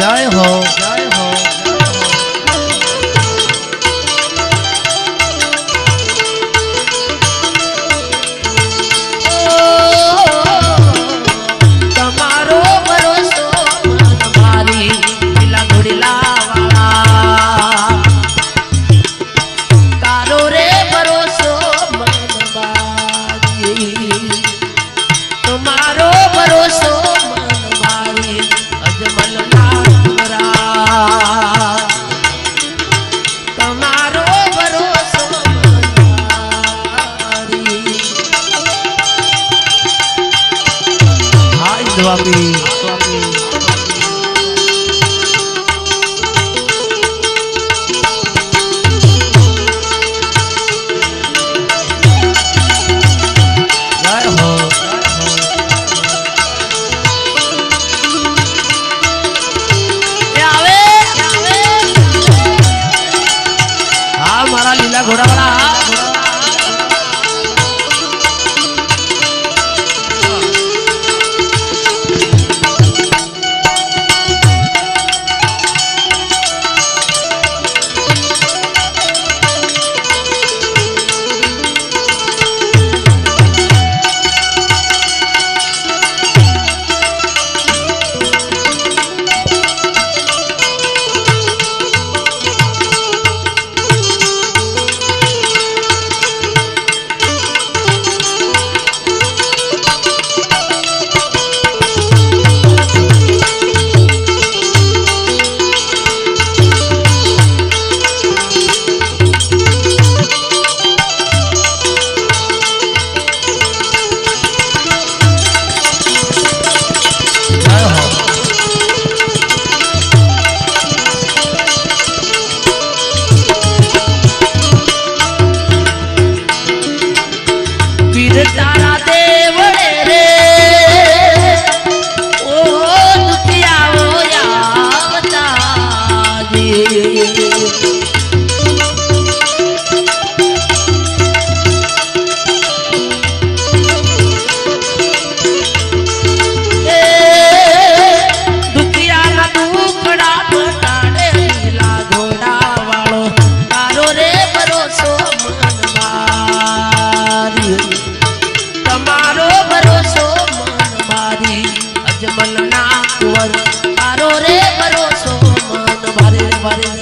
जय हो जय हो તમારો ભરોસો મન મારી લીલા ઘોડીલા વાળા તારો રે ભરોસો મન મારી તમારો ભરોસો મન મારી અજમલ નાગરા તમારો ભરોસો મન મારી हाय स्वामी जय हो हाँ मारा लीला घोड़ा वाला તારા દેવળે રે ઓ દુખિયાઓ આવતા દુખિયાના દુખડા મટાડે લીલા ઘોડા વાળો તારો રે ભરોસો મન મારી તમારો ભરોસો મન મારી અજમલ ના કુંવર તારો રે ભરોસો મન મારે મારે